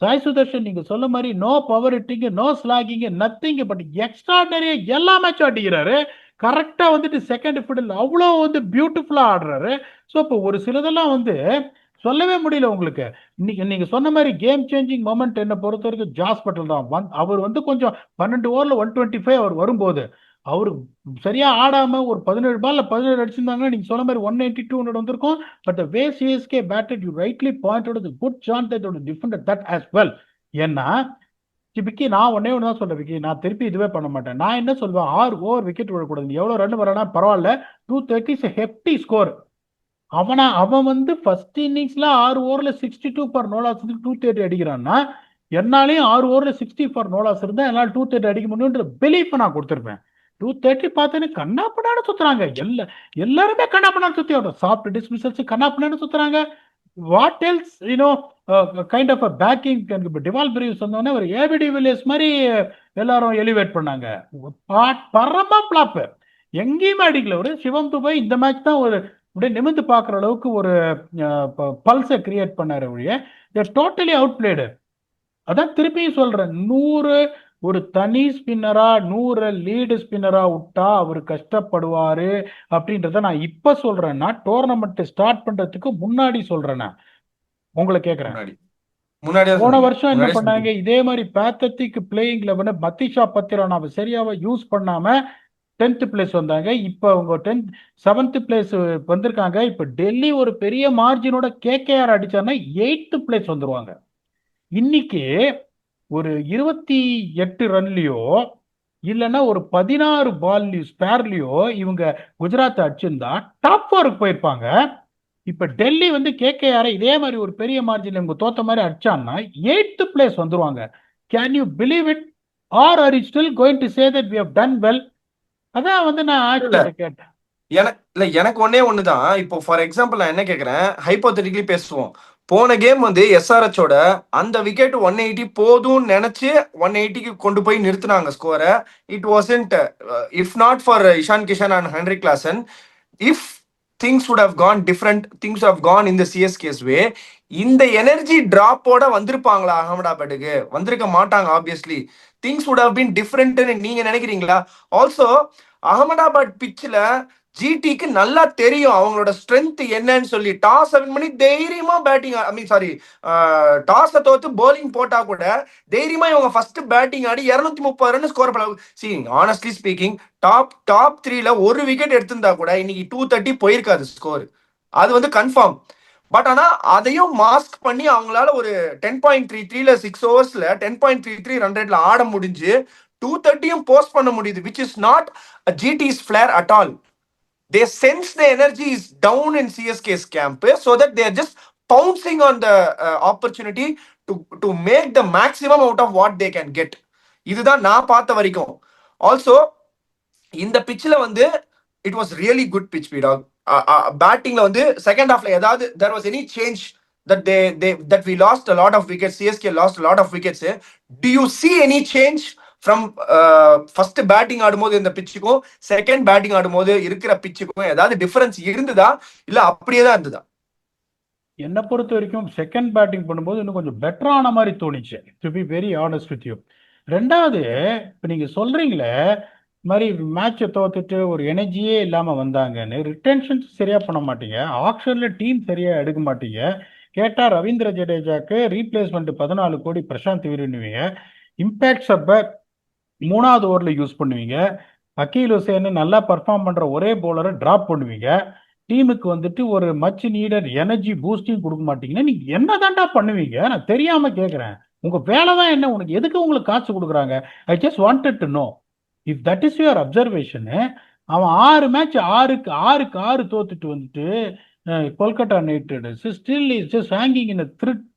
Speaker 2: சாய் சுதர்ஷன் நீங்க சொல்ல மாதிரி no power hitting, no slogging, nothing, but எக்ஸ்ட்ராடனரியா எல்லா மேட்சும் அடிக்கிறாரு. கரெக்டா வந்துட்டு செகண்ட் ஃபிடில் அவ்வளோ வந்து பியூட்டிஃபுல்லா ஆடுறாரு. ஸோ இப்போ ஒரு சிலதெல்லாம் வந்து சொல்லவே முடியல உங்களுக்கு. இன்னைக்கு நீங்க சொன்ன மாதிரி கேம் சேஞ்சிங் மொமெண்ட் என்ன பொறுத்த வரைக்கும் ஜாஸ் பட்டேல் தான். அவர் வந்து கொஞ்சம் 12 ஓவர்ல 125 அவர் வரும்போது அவரு சரியா ஆடாம ஒரு 17 பால்ல 17 அடிச்சிருந்தாங்கன்னா நீங்க சொன்ன மாதிரி 190 200 வந்திருக்கும். But the way CSK batted, you rightly pointed out the good chance that they would defended that as well. ஏன்னா விக்கி நான் ஒன்னே ஒன்று தான் சொல்றேன் விக்கி, நான் திருப்பி இதுவே பண்ண மாட்டேன். நான் என்ன சொல்வேன், 6 ஓவர் விக்கெட் விடக்கூடாது. எவ்வளவு ரன் வரானா பரவாயில்ல, 230 இஸ் ஹெப்டி ஸ்கோர். அவன் வந்து ஃபர்ஸ்ட் இன்னிங்ஸ்ல 6 ஓவர்ல 62 ஃபார் நோலாஸ் 230 அடிக்கிறான்னா என்னாலையும் 6 ஓவர்ல 60 ஃபார் நோலாஸ் இருந்தா என்னால் 230 அடிக்க முடியும்ன்ற பிலீஃப் நான் கொடுத்துருப்பேன். 230 பார்த்தேன்னு கண்ணா பண்ணான்னு சுத்துறாங்க. எல்லாருமே கண்ணா பண்ணான்னு சுத்தி சாஃப்ட் டிஸ்மிசல்ஸ் கண்ணா பண்ணான்னு சுத்துறாங்க. What else kind of backing. Dewald Brevis வந்தோடனே ஒரு ஏபிடி வில்லியர்ஸ் மாதிரி எல்லாரும் எலிவேட் பண்ணாங்க. பரமா பிளாப், எங்கேயுமே அடிக்கல. ஒரு சிவம் துபாய் இந்த மேட்ச் தான் ஒரு அப்படியே நிமிந்து பார்க்குற அளவுக்கு ஒரு பல்ஸை கிரியேட் பண்ணாரு ஒழிய டோட்டலி அவுட் பிளேடு. அதான் திருப்பியும் சொல்றேன், 100 ஒரு தனி ஸ்பின்னரா 100 லீடு ஸ்பின்னரா விட்டா அவர் கஷ்டப்படுவாரு அப்படின்றத நான் இப்ப சொல்றேன்னா டோர்னமெண்ட் ஸ்டார்ட் பண்றதுக்கு முன்னாடி சொல்றேன். நான் உங்களை கேட்கறேன்.
Speaker 1: முன்னாடி தான்
Speaker 2: போன
Speaker 1: சொன்னீங்க,
Speaker 2: வருஷம் என்ன
Speaker 1: முன்னாடியே
Speaker 2: பண்ணாங்க,
Speaker 1: சொல்லிட்டீங்க.
Speaker 2: இதே மாதிரி பேத்தட்டிக் பிளேயிங் லெவன மத்திஷா பத்திரனாவை சரியாவ யூஸ் பண்ணாம 10th பிளேஸ் வந்தாங்க. இப்போ அவங்க 7th பிளேஸ் வந்திருக்காங்க. இப்போ டெல்லி ஒரு பெரிய மார்ஜினோட கேகேஆர் அடிச்சாங்கன்னா 8th பிளேஸ் வந்துருவாங்க. இன்னைக்கு ஒரு 28 ரன்லயோ இல்லைன்னா ஒரு 16 பால்லயோ ஸ்பேர்லயோ இவங்க குஜராத் அடிச்சிருந்தா டாப் 4க்கு போயிருப்பாங்க. இப்ப டெல்லி வந்து கேகேஆர் இதே மாதிரி ஒரு பெரிய மார்ஜின் இவங்க தோத்த மாதிரி அடிச்சான்னா 8th பிளேஸ் வந்துருவாங்க. Can you believe it? Are you still going to say that we have done well? அதான் வந்து நான்
Speaker 1: இல்ல
Speaker 2: ஆட்சியிட்ட கேட்டேன்.
Speaker 1: எனக்கு ஒன்னே ஒண்ணுதான். இப்போ ஃபார் எக்ஸாம்பிள் நான் என்ன கேக்குறேன், ஹைப்போதெட்டிக்கலி பேசுவோம். போன கேம் வந்து எஸ்ஆர்ஹெச்சோட அந்த விக்கெட் 180 போதும்னு நினைச்சு 180க்கு கொண்டு போய் நிறுத்தினாங்க ஸ்கோரை. It wasn't, if not for Ishan Kishan and Heinrich Klaasen, if things would have gone different, things would have gone in the CSK's way. இந்த எனர்ஜி டிராப்போட வந்திருப்பாங்களா அகமதாபாத்துக்கு? வந்திருக்க மாட்டாங்க obviously. Things would have been different நீங்க நினைக்கிறீங்களா? ஆல்சோ அகமதாபாத் பிச்சில் ஜிடிக்கு நல்லா தெரியும் அவங்களோட ஸ்ட்ரென்த் என்னன்னு சொல்லி. டாஸ் 7 மணி தைரியமா பேட்டிங், ஐ மீன் சாரி, டாஸை தோத்து போலிங் போட்டா கூட தைரியமா இவங்க ஃபர்ஸ்ட் பேட்டிங் ஆடி 230 ரன் ஸ்கோர் பண்ண. சி ஆனஸ்ட்லி ஸ்பீக்கிங், டாப் 3ல ஒரு விக்கெட் எடுத்திருந்தா கூட இன்னைக்கு 230 போயிருக்காது ஸ்கோர். அது வந்து கன்ஃபார்ம். பட் ஆனா அதையும் மாஸ்க் பண்ணி அவங்களால ஒரு 10.33ல 6 ஓவர்ஸ்ல 10.33 ரன் ரேட்ல ஆட முடிஞ்சு 230யும் போஸ்ட் பண்ண முடியுது, which is not GT's flair at all. They sense the energy is down in CSK's camp, so that they are just pouncing on the opportunity to make the maximum out of what they can get. இதுதான் நான் பார்த்த வரைக்கும். Also இந்த பிச்சில் வந்து it was really good pitch பீடாக். பேட்டிங்ல வந்து செகண்ட் ஹாஃப்ல ஏதாவது there was any change that we lost a lot of wickets, CSK lost a lot of wickets. Do you see any change from first batting ஆடும்போது இந்த பிச்சுக்கும் second batting ஆடும்போது இருக்கிற பிச்சுக்கும் ஏதாவது டிஃபரன்ஸ் இருந்ததா இல்ல அப்படியே தான் இருந்ததா?
Speaker 2: என்னை பொறுத்த வரைக்கும் செகண்ட் பேட்டிங் பண்ணும்போது இன்னும் கொஞ்சம் பெட்டரான மாதிரி தோணுச்சு, to be very honest with you. ரெண்டாவது, இப்போ நீங்க சொல்றீங்களே இந்த மாதிரி மேட்சை தோத்துட்டு ஒரு எனர்ஜியே இல்லாம வந்தாங்கன்னு, ரிட்டென்ஷன் சரியா பண்ண மாட்டீங்க, ஆக்ஷன்ல டீம் சரியா எடுக்க மாட்டீங்க. கேட்டா ரவீந்திர ஜடேஜாக்கு ரீப்ளேஸ்மெண்ட் 14 கோடி பிரசாந்த் விரும்புவீங்க. இம்பாக்ட் சப்பை 3வது ஓவரில் யூஸ் பண்ணுவீங்க. அக்கீல் ஹுசேன் நல்லா பர்ஃபார்ம் பண்ற ஒரே பவுலரை டிராப் பண்ணுவீங்க. டீமுக்கு வந்துட்டு ஒரு மச் நீடட் எனர்ஜி பூஸ்டிங் கொடுக்க மாட்டீங்கன்னா நீங்க என்ன தாண்டா பண்ணுவீங்க? நான் தெரியாம கேட்குறேன். உங்க வேலை தான் என்ன? உனக்கு எதுக்கு உங்களுக்கு காசு கொடுக்குறாங்க? I just wanted to know if that is your observation. அவன் 6 மேட்ச் 6க்கு 6 தோத்துட்டு வந்துட்டு Kolkata Knight Riders still is just hanging in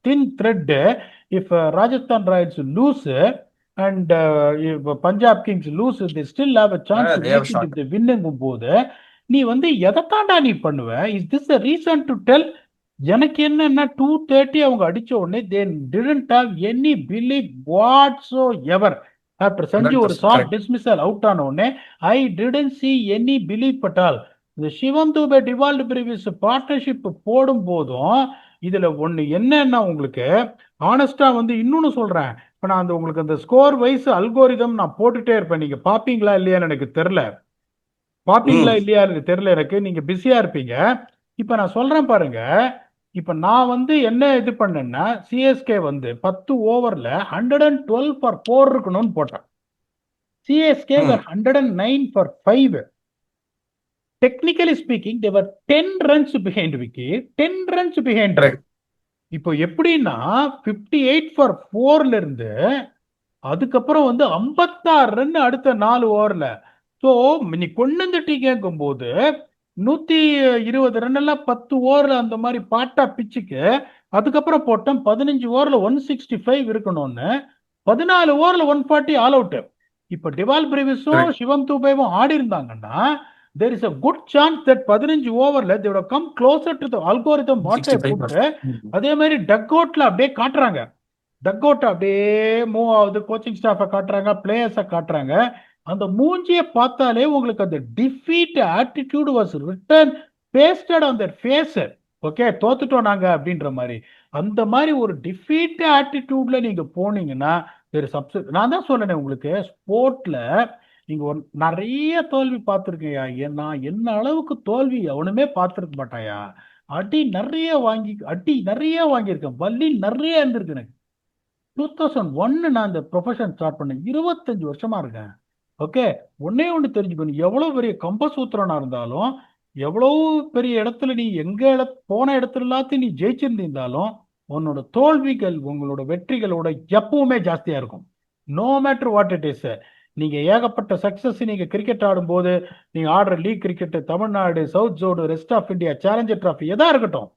Speaker 2: thin thread. If Rajasthan Royals lose and Punjab Kings lose, they still have a chance to make it if they win போது நீ வந்து எதைத்தாண்டா நீ பண்ணுவ? Is this a reason to tell? எனக்கு என்னன்னா 230 அவங்க அடிச்ச உடனே they didn't have any belief whatsoever. After Sanju ஒரு சாஃப்ட் டிஸ்மிசல் அவுட் ஆன உடனே ஐ didn't see any belief at all. இந்த சிவம் தூபே டிவால்ட் பிரிவியஸ் பார்ட்னர்ஷிப் போடும் போதும் இதுல ஒண்ணு என்னன்னா, உங்களுக்கு ஆனஸ்டா வந்து இன்னொன்னு சொல்றேன். இப்ப நான் அந்த உங்களுக்கு அந்த ஸ்கோர் வைஸ் அல்கோரிதம் நான் போட்டுட்டே இருப்பேன். நீங்க பாப்பீங்களா இல்லையான்னு எனக்கு தெரியல. எனக்கு நீங்க பிஸியா இருப்பீங்க. இப்ப நான் சொல்றேன் பாருங்க. இப்ப நான் வந்து என்ன இது பண்ணேன்னா, சிஎஸ்கே வந்து 10 ஓவர்ல 112 ஃபார் 4 இருக்கணும்னு போட்டேன். CSK 109 for 5. Technically speaking they were 10 runs behind wicket, 10 runs behind. இப்போ எப்படின்னா 58 ஃபார் 4ல இருந்து அதுக்கப்புறம் வந்து 56 ரன் அடுத்த 4 ஓவர்ல. ஸோ நீ கொண்டு வந்துட்டீங்கும் போது 120 ரன் எல்லாம் 10 ஓவர்ல அந்த மாதிரி பாட்டா பிச்சுக்கு அதுக்கப்புறம் போட்டோம். 15 ஓவர்ல 165 இருக்கணும்னு 14 ஓவர்ல 140 ஆல் அவுட். இப்ப டிவால் பிரிவிஸும் சிவம் தூபேவும் ஆடி இருந்தாங்கன்னா there is a good chance that 15 ஓவர்ல they would have come closer to the algorithm what they put. அதே மாதிரி டக் அவுட்ல அப்படியே காட்டுறாங்க. டக் அவுட் அப்படியே மூவ் ஆகுது, கோச்சிங் ஸ்டாஃபை காட்டுறாங்க, பிளேயர்ஸை காட்டுறாங்க. அந்த மூஞ்சியை பார்த்தாலே உங்களுக்கு அந்த defeat attitude was written pasted on that face. Okay, தோத்துட்டோம் நாங்க அப்படின்ற மாதிரி. அந்த மாதிரி ஒரு டிஃபீட் ஆட்டிடியூட்ல நீங்க போனீங்கன்னா நான் தான் சொன்னேன் உங்களுக்கு, ஸ்போர்ட்ல நீங்க நிறைய தோல்வி பார்த்துருக்கீங்க. நான் என்ன அளவுக்கு தோல்வி எவனுமே பார்த்துருக்க மாட்டாயா? அடி நிறைய வாங்கியிருக்கேன், வலி நிறைய இருந்திருக்கு எனக்கு. 2001 நான் இந்த ப்ரொஃபஷன் ஸ்டார்ட் பண்ணேன், 25 வருஷமா இருக்கேன். ஓகே, ஒன்னே ஒன்று தெரிஞ்சுக்கணும், எவ்வளவு பெரிய கம்பசூத்திரனா இருந்தாலும், எவ்வளவு பெரிய இடத்துல நீ போன இடத்துல எல்லாத்தையும் நீ ஜெயிச்சிருந்தாலும், உன்னோட தோல்விகள் உங்களோட வெற்றிகளோட எப்பவுமே ஜாஸ்தியா இருக்கும். No matter what it is. நீங்க ஏகப்பட்ட சக்சஸ் நீங்க கிரிக்கெட் ஆடும்போது, நீங்க ஆடுற league cricket, Tamil Nadu, south zone, rest of India, challenger trophy எதா இருக்கட்டும்,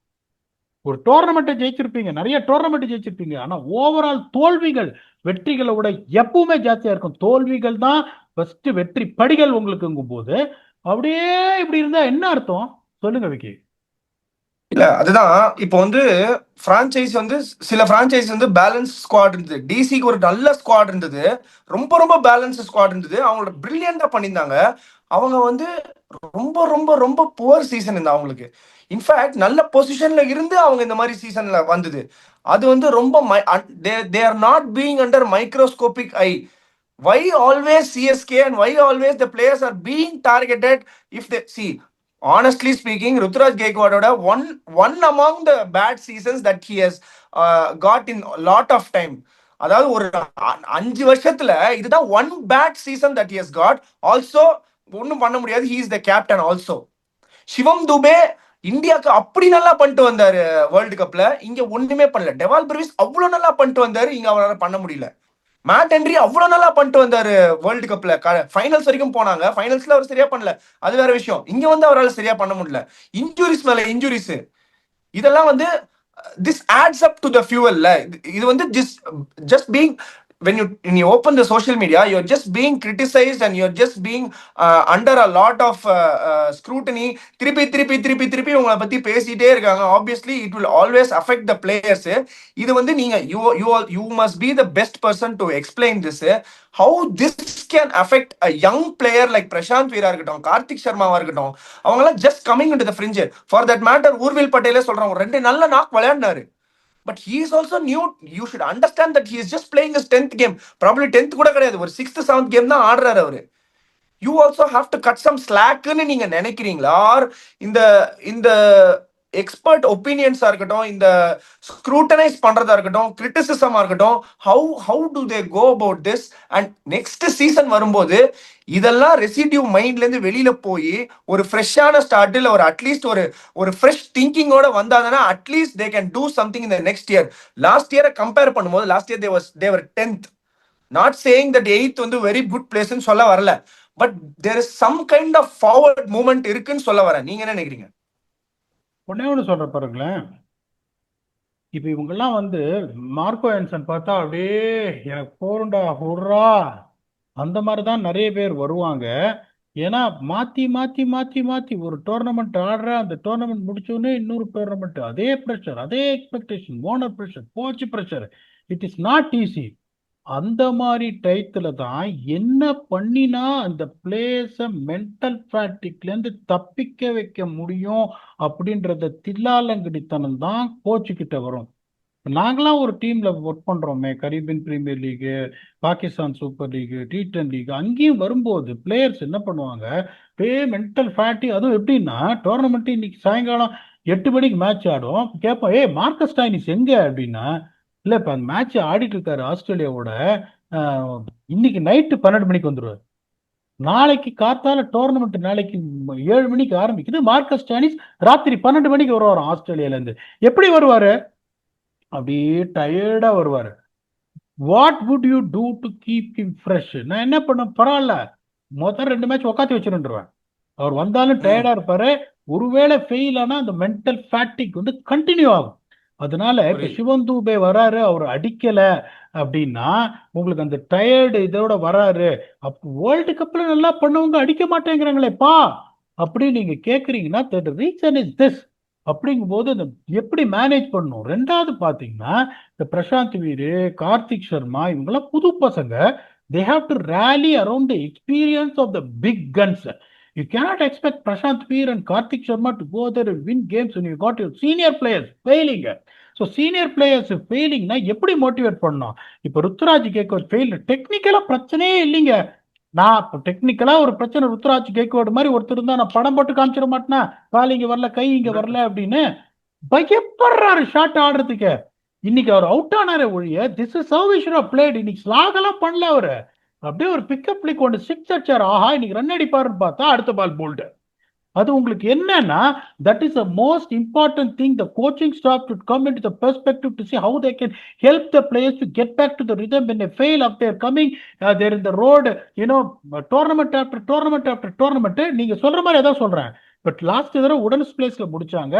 Speaker 2: ஒரு டோர்னமெண்ட்டை ஜெயிச்சிருப்பீங்க, நிறைய டோர்னமெண்ட் ஜெயிச்சிருப்பீங்க. ஆனா ஓவரால் தோல்விகள் வெற்றிகளை விட எப்பவுமே ஜாஸ்தியா இருக்கும். தோல்விகள் தான் ஃபர்ஸ்ட் வெற்றி படிகள் உங்களுக்குங்கும் போது, அப்படியே இப்படி இருந்தா என்ன அர்த்தம் சொல்லுங்க விக்கி?
Speaker 1: இல்ல அதுதான் இப்போ வந்து பிரான்ச்சைஸ் வந்து சில பிரான்ச்சைஸ் வந்து பேலன்ஸ் ஸ்குவாட் இருந்தது. டிசிக்கு ஒரு நல்ல ஸ்குவாட் இருந்தது, ரொம்ப ரொம்ப பேலன்ஸ் ஸ்குவாட் இருந்தது, அவங்களோட பிரில்லியண்டா பண்ணியிருந்தாங்க. அவங்க வந்து ரொம்ப ரொம்ப ரொம்ப புவர் சீசன் இருந்தா அவங்களுக்கு. இன்ஃபேக்ட் நல்ல பொசிஷன்ல இருந்து அவங்க இந்த மாதிரி சீசன்ல வந்தது. அது வந்து ரொம்ப தே are not being under microscopic I. Why always CSK and why always the players are being targeted? If they see, honestly speaking, Ruturaj Gaikwad one among the bad seasons that he has got in a lot of time. அதாவது ஒரு 5 வருஷத்துல இதுதான் one bad season that he has got. Also ஒன்றும் பண்ண முடியாது, he is the captain also. Shivam Dube இந்தியாவுக்கு அப்படி நல்லா பண்ணிட்டு வந்தாரு வேர்ல்டு கப்ல, இங்க ஒண்ணுமே பண்ணல. டெவால் பிரவிஸ் அவ்வளவு நல்லா பண்ணிட்டு வந்தாரு, இங்க அவரால் பண்ண முடியல. மேட் ஹென்ரி அவ்வளவு நல்லா பண்ணிட்டு வந்தாரு வேர்ல்டு கப்ல, ஃபைனல்ஸ் வரைக்கும் போனாங்க, ஃபைனல்ஸ்ல அவர் சரியா பண்ணல, அது வேற விஷயம். இங்க வந்து அவரால் சரியா பண்ண முடியல, இன்ஜுரிஸ் மேல இன்ஜுரிஸ். இதெல்லாம் வந்து this adds up to the fuel. இது வந்து just being, when you open the social media, you're just being criticized and you're just being under a lot of scrutiny. திருப்பி உங்களை பத்தி பேசிட்டே இருக்காங்க. Obviously it will always affect the players. இது வந்து நீங்க you must be the best person to explain this, how this can affect a young player like Prashanth வீரா இருக்கட்டும், கார்த்திக் சர்மாவா இருக்கட்டும். அவங்க எல்லாம் just coming into the fringe. For that matter, Urvil பட்டேலே சொல்றாங்க, 2 நல்ல knock விளையாடினாரு. But he is also new. You should understand that he is just playing his 10th game. Probably 10th கூட கிடையாது, ஒரு 6th 7th game தான் ஆடுறாரு அவரு. You also have to cut some slack ன்னு நீங்க நினைக்கிறீங்களா? ஆர் இந்த இந்த எக்ஸ்பர்ட் ஒப்பீனியன்ஸா இருக்கட்டும், இந்த ஸ்க்ரூட்டனைஸ் பண்றதா இருக்கட்டும், கிரிட்டிசிசமா இருக்கட்டும், how do they go about this? And next season வரும்போது இதெல்லாம் ரெசிடியூ மைண்ட்ல இருந்து வெளியில போய் ஒரு ஃப்ரெஷ்ஷான ஸ்டார்ட், இல்ல ஒரு அட்லீஸ்ட் ஒரு ஃப்ரெஷ் திங்கிங்கோட வந்தாங்கன்னா at least they can do something in the next year. Last இயரை கம்பேர் பண்ணும்போது last year they were 10th. Not saying that 8th வந்து வெரி குட் பிளேஸ்ன்னு சொல்ல வரல, but there is some kind of forward movement இருக்குன்னு சொல்ல வரேன். நீங்க என்ன நினைக்கிறீங்க?
Speaker 2: ஒன்னே ஒன்று சொல்ற பாருங்களேன், இப்ப இவங்கெல்லாம் வந்து மார்க்கோ என்சன் பார்த்தா அப்படியே எனக்கு போருண்டா ஹுர்ரா அந்த மாதிரிதான் நிறைய பேர் வருவாங்க. ஏன்னா மாத்தி மாத்தி மாத்தி மாத்தி ஒரு டோர்னமெண்ட் ஆடுற, அந்த டோர்னமெண்ட் முடிச்சோடனே இன்னொரு டோர்னமெண்ட், அதே ப்ரெஷர், அதே expectation, owner pressure, coach pressure. It is not easy. அந்த மாதிரி டயத்துல தான் என்ன பண்ணினா அந்த பிளேயர்ஸை மென்டல் ஃபேட்டிக்ல இருந்து தப்பிக்க வைக்க முடியும் அப்படின்றத தில்லாலங்கடித்தனம் தான் கோச்சு கிட்ட வரும். நாங்களாம் ஒரு டீம்ல ஒர்க் பண்றோமே, Caribbean premier league, Pakistan super league, T10 league, அங்கேயும் வரும்போது பிளேயர்ஸ் என்ன பண்ணுவாங்க, மென்டல் ஃபேட்டி. அதுவும் எப்படின்னா, டோர்னமெண்ட் இன்னைக்கு சாயங்காலம் 8 மணிக்கு மேட்ச் ஆடும், கேட்போம், மார்க்கஸ் ஸ்டாய்னிஸ் எங்க அப்படின்னா, இல்ல இப்ப அந்த மேட்ச் ஆடிட்டு இருக்காரு ஆஸ்திரேலியாவோட, இன்னைக்கு நைட்டு 12 மணிக்கு வந்துருவாரு. நாளைக்கு காத்தால டோர்னமெண்ட், நாளைக்கு 7 மணிக்கு ஆரம்பிக்குது, மார்க்கஸ் ஸ்டாய்னிஸ் ராத்திரி 12 மணிக்கு வருவாரு ஆஸ்திரேலியால இருந்து. எப்படி வருவாரு? அப்படியே டயர்டா வருவாரு. What would you do to keep him fresh? நான் என்ன பண்ண, பரவாயில்ல முதல் 2 மேட்ச் உட்காந்து வச்சிருந்துருவேன். அவர் வந்தாலும் டயர்டா இருப்பாரு. ஒருவேளை ஃபெயில் ஆனா அந்த மென்டல் ஃபேட்டிக் வந்து கண்டினியூ ஆகும். அதனால இப்ப சிவம் தூபே வராரு, அவர் அடிக்கல அப்படின்னா உங்களுக்கு அந்த டயர்டு இதோட வராரு. அப்போ வேர்ல்டு கப்ல நல்லா பண்ணவங்க அடிக்க மாட்டேங்கிறாங்களேப்பா அப்படி நீங்க கேக்குறீங்கன்னா, ரீசன் இஸ் திஸ். அப்படிங்கும் போது எப்படி மேனேஜ் பண்ணும்? ரெண்டாவது பாத்தீங்கன்னா, இந்த பிரசாந்த் வீரு, கார்த்திக் சர்மா இவங்கெல்லாம் புது பசங்க. they have to rally around the experience of the big guns. You cannot expect Prashant Veer and Karthik Sharma to go there and win games when you got your senior players failing. So senior players failing na எப்படி motivate பண்ணணும்? இப்ப ருத்துராஜ் கேட்க fail, டெக்னிக்கலா பிரச்சனையே இல்லைங்க, நான் இப்போ டெக்னிக்கலா ஒரு பிரச்சனை, ருத்ராஜ் கேக்வாட் மாதிரி ஒருத்தர் இருந்தா நான் படம் போட்டு காமிச்சிட மாட்டேனா, கால் இங்க வரல கை இங்க வரல அப்படின்னு பயப்படுறாரு ஷாட் ஆடுறதுக்கு. இன்னைக்கு அவர் அவுட் ஆனாரு ஒழிய this is how we should have played. இன்னைக்கு ஸ்லாக் எல்லாம் பண்ணல அவரு. அப்படியே ஒரு பிக்கப் பிளிக் ஒன்று சிக்ஸ் அடிச்சாரு. ஆஹா இன்னைக்கு ரன் அடிப்பாருன்னு பார்த்தா அடுத்த பால் போல்டு. அது உங்களுக்கு என்னன்னா, that is the most important thing. The coaching staff to come into the perspective to see how they can help the players to get back to the rhythm when they fail up there coming there in the road, you know, tournament after tournament after tournament. நீங்க சொல்ற மாதிரி அதான் சொல்றேன். But last தடவை உடன்ஸ் பிளேஸ்ல முடிச்சாங்க.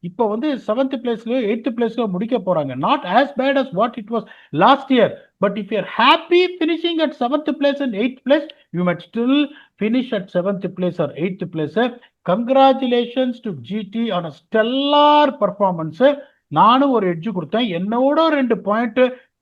Speaker 2: இப்போ வந்து 7th பிளேஸ்லயோ 8th பிளேஸ்லயோ முடிக்க போறாங்க. Not as bad as what it was last year. But if you're happy finishing at 7th place and 8th place, you might still finish at 7th place or 8th place. Congratulations to GT on a stellar performance. நானும் ஒரு edge கொடுத்தேன். என்னோட 2 point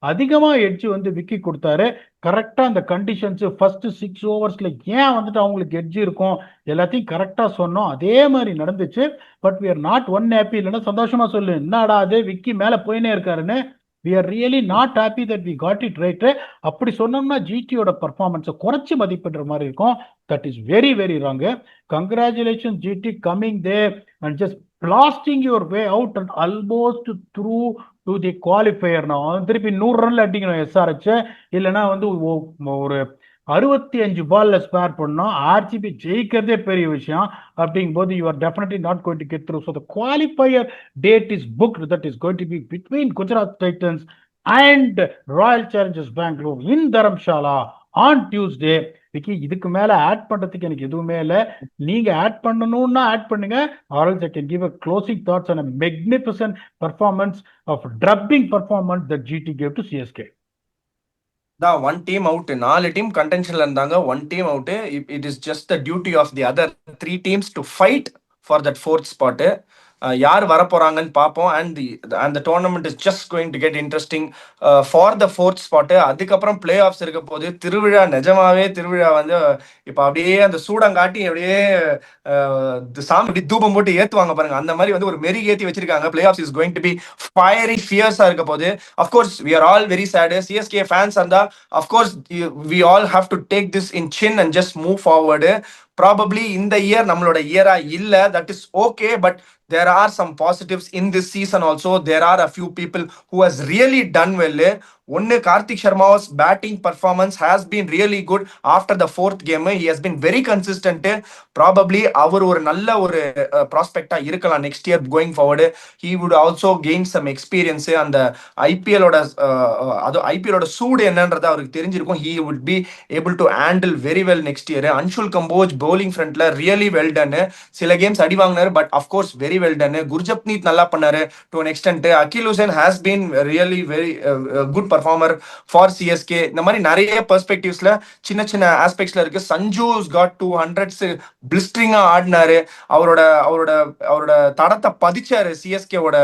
Speaker 2: அதிகமா edge வந்து விக்கி கொடுத்தாரு. கரெக்டா அந்த conditions first 6 ஓவர்ஸ்ல ஏன் வந்துட்டு அவங்களுக்கு எட்ஜ் இருக்கும் எல்லாத்தையும் கரெக்டா சொன்னோம். அதே மாதிரி நடந்துச்சு. But we are not one happy. இல்லைன்னா சந்தோஷமா சொல்லு, என்னடா அது விக்கி மேல போயினே இருக்காருன்னு. we are really not happy that we got it right. அப்படி சொன்னோம்னா ஜிடியோட பர்ஃபார்மன்ஸை குறைச்சி மதிப்பிடுற மாதிரி இருக்கும். That is very very wrong. Congratulation GT coming there and just blasting your way out and almost through to the qualifier. நான் திருப்பி 100 ரன்ல அடிக்கணும் எஸ்ஆர்ஹெச். இல்லைன்னா வந்து ஒரு 65 பால்ல ஸ்பேர் பண்ணோம். ஆர்சிபி ஜெயிக்கிறதே பெரிய விஷயம். அப்படிங்கும்போது you are definitely not going to get through. So the qualifier date is booked. That is going to be between Gujarat Titans and Royal Challengers Bengaluru in Dharamshala on Tuesday. Vicky இதுக்கு மேல ஆட் பண்றதுக்கு எனக்கு எதுவுமே இல்லை. நீங்க ஆட் பண்ணணும்னா ஆட் பண்ணுங்க. or else I can give a closing thoughts on a magnificent performance of drubbing performance that GT gave to CSK.
Speaker 1: தான் ஒன் டீம் அவுட், 4 டீம் கண்டென்ஷன்ல இருந்தாங்க, 1 team out. It is just the duty of the other 3 teams to fight for that 4th spot. யார் வரப்போறாங்கன்னு பார்ப்போம். And tournament is just going to get interesting for the 4th spot. அதுக்கப்புறம் playoffs இருக்க போது திருவிழா, நிஜமாவே திருவிழா வந்து இப்போ அப்படியே அந்த சூடங்காட்டி அப்படியே சாமி அப்படி தூபம் போட்டு ஏத்துவாங்க பாருங்க, அந்த மாதிரி வந்து ஒரு மெரி ஏத்தி வச்சிருக்காங்க. Playoffs is going to be fiery ஃபியர்ஸா இருக்க போது. Of course we are all very sad. CSK fans இருந்தா of course we all have to take this in chin and just move forward. Probably இந்த இயர் நம்மளோட இயரா இல்ல, that is okay. But there are some positives in this season also. There are a few people who has really done well. ஒன்னு, Karthik சர்மா's batting performance has been really good after the 4th game. He has been very consistent. Probably அவர் ஒரு நல்ல ஒரு ப்ராஸ்பெக்டா இருக்கலாம் next year going forward. he would also gain some experience. அந்த ஐபிஎலோட அது ஐபிஎலோட சூடு என்னன்றது அவருக்கு தெரிஞ்சிருக்கும். he would be able to handle very well next year. Anshul Kamboj bowling frontல really well done. சில கேம்ஸ் அடி வாங்கினாரு, but of course very well done. Gurjapneet நல்லா பண்ணாரு to an extent. Akhil Hussain has been really very good performer for CSK. இந்த மாதிரி நிறைய பெர்ஸ்பெக்டிவ்ஸ்ல சின்ன சின்ன ஆஸ்பெக்ட்ஸ்ல இருக்கு. சஞ்சுஸ் காட் 200s பிளிஸ்டரிங்கா ஆடினாரு. அவரோட அவரோட அவரோட தடத்தை பதிச்சாரு சிஎஸ்கேவோட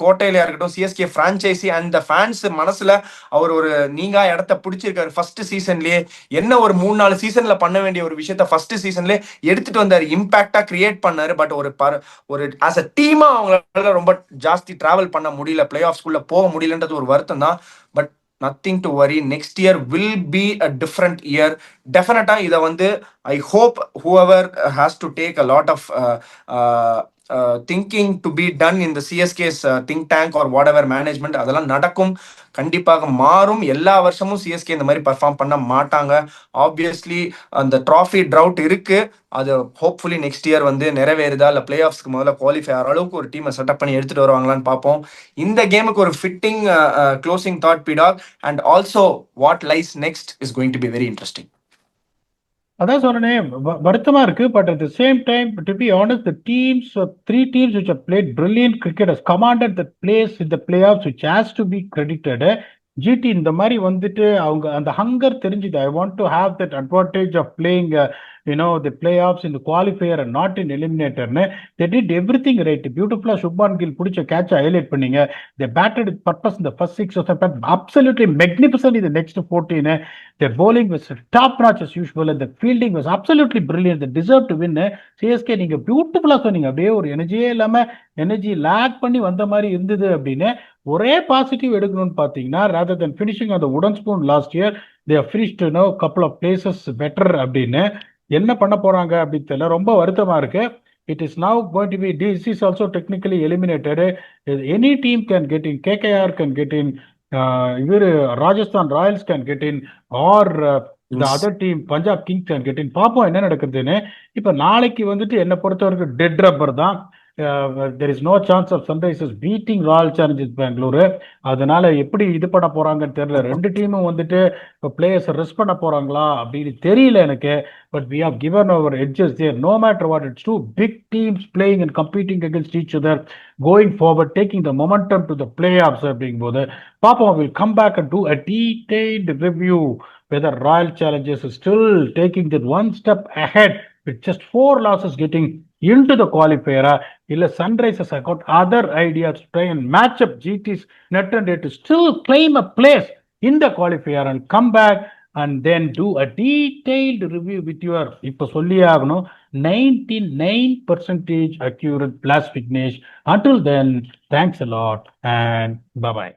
Speaker 1: கோட்டையில இருக்கட்டும், சிஎஸ்கே பிரான்ச்சைசி அண்ட் ஃபேன்ஸ் மனசுல அவர் ஒரு நீங்கா இடத்த பிடிச்சிருக்காரு. ஃபர்ஸ்ட் சீசன்லயே என்ன ஒரு 3-4 சீசன்ல பண்ண வேண்டிய ஒரு விஷயத்த ஃபர்ஸ்ட் சீசன்லயே எடுத்துட்டு வந்தாரு, இம்பாக்டா கிரியேட் பண்ணாரு. பட் ஒரு ஆஸ் அ டீமா அவங்களால ரொம்ப ஜாஸ்தி டிராவல் பண்ண முடியல, பிளே ஆஃப் ஸ்கூல்ல போக முடியலன்றது ஒரு வருத்தம் தான். But nothing to worry. Next year will be a different year. Definitely இத வந்து I hope whoever has to take a lot of thinking to be done in the CSK's think tank or whatever management, அதெல்லாம் நடக்கும், கண்டிப்பாக மாறும். எல்லா வருஷமும் CSK இந்த மாதிரி பர்ஃபார்ம் பண்ண மாட்டாங்க. ஆப்வியஸ்லி அந்த ட்ராஃபி ட்ரவுட் இருக்கு. அது ஹோப்ஃபுல்லி நெக்ஸ்ட் இயர் வந்து நிறைவேறுதா, இல்லை பிளே ஆஃப்ஸ்க்கு முதல்ல குவாலிஃபை ஆகிற அளவுக்கு ஒரு டீமை செட்டப் பண்ணி எடுத்துட்டு வருவாங்களான்னு பார்ப்போம். இந்த கேமுக்கு ஒரு ஃபிட்டிங் க்ளோசிங் தாட் பிடாக் and also what lies next is going to be very interesting.
Speaker 2: அதான் சொன்னேன், வருத்தமா இருக்கு. But at the same time to be honest, the teams, 3 teams which have played brilliant cricket has commanded the place in the playoffs which has to be credited. GT இந்த மாதிரி வந்துட்டு அவங்க அந்த hunger தெரிஞ்சுது. I want to have that advantage of playing the playoffs in the qualifier and not in எலிமினேட்டர்னு. They did everything right. பியூட்டிஃபுல்லா சுப்மான் கில் பிடிச்ச கேட்சை ஹைலைட் பண்ணீங்க. தே பேட்டட் வித் பர்பஸ் இந்த first 6 or 7, absolutely magnificent in the next 14. Their bowling was top notch as usual and the fielding was absolutely brilliant. They deserve to win. CSK நீங்க பியூட்டிஃபுல்லா சொன்னீங்க, அப்படியே ஒரு எனர்ஜியே இல்லாம எனர்ஜி லேக் பண்ணி வந்த மாதிரி இருந்தது அப்படின்னு. ஒரே பாசிட்டிவ் எடுக்கணும்னு பார்த்தீங்கன்னா, rather than finishing on the wooden spoon last year, they have finished couple of places better அப்படின்னு என்ன பண்ண போறாங்க அப்படின்னு தெரியல. ரொம்ப வருத்தமா இருக்கு. It is now going to be, this is also technically eliminated. Any team can get in. KKR can get in. இவரு Rajasthan Royals can get in, or the other team Punjab Kings can get in. பார்ப்போம் என்ன நடக்குதுன்னு. இப்ப நாளைக்கு வந்துட்டு என்ன பொறுத்த வரைக்கும் டெட் ரப்பர் தான். there is no chance of Sunrisers beating Royal Challengers Bangalore. அதனால எப்படி இது பண்ண போறாங்கன்னு தெரியல. ரெண்டு டீமும் வந்துட்டு இப்போ பிளேயர்ஸ் ரெஸ்ட் பண்ண போறாங்களா அப்படின்னு தெரியல எனக்கு. But we have given our edges there. No matter what, it's two big teams playing and competing against each other, going forward, taking the momentum to the playoffs அப்படிங்கும்போது பாப்போம். will come back and do a detailed review whether Royal Challengers is still taking that one step ahead with just 4 losses getting into the qualifier. Illa Sunrisers have got other ideas to try and match up GT's net and rate to still claim a place in the qualifier and come back and then do a detailed review with your இப்போ சொல்லியே ஆகணும் 99% accurate plus Vignesh. Until then, thanks a lot and bye bye.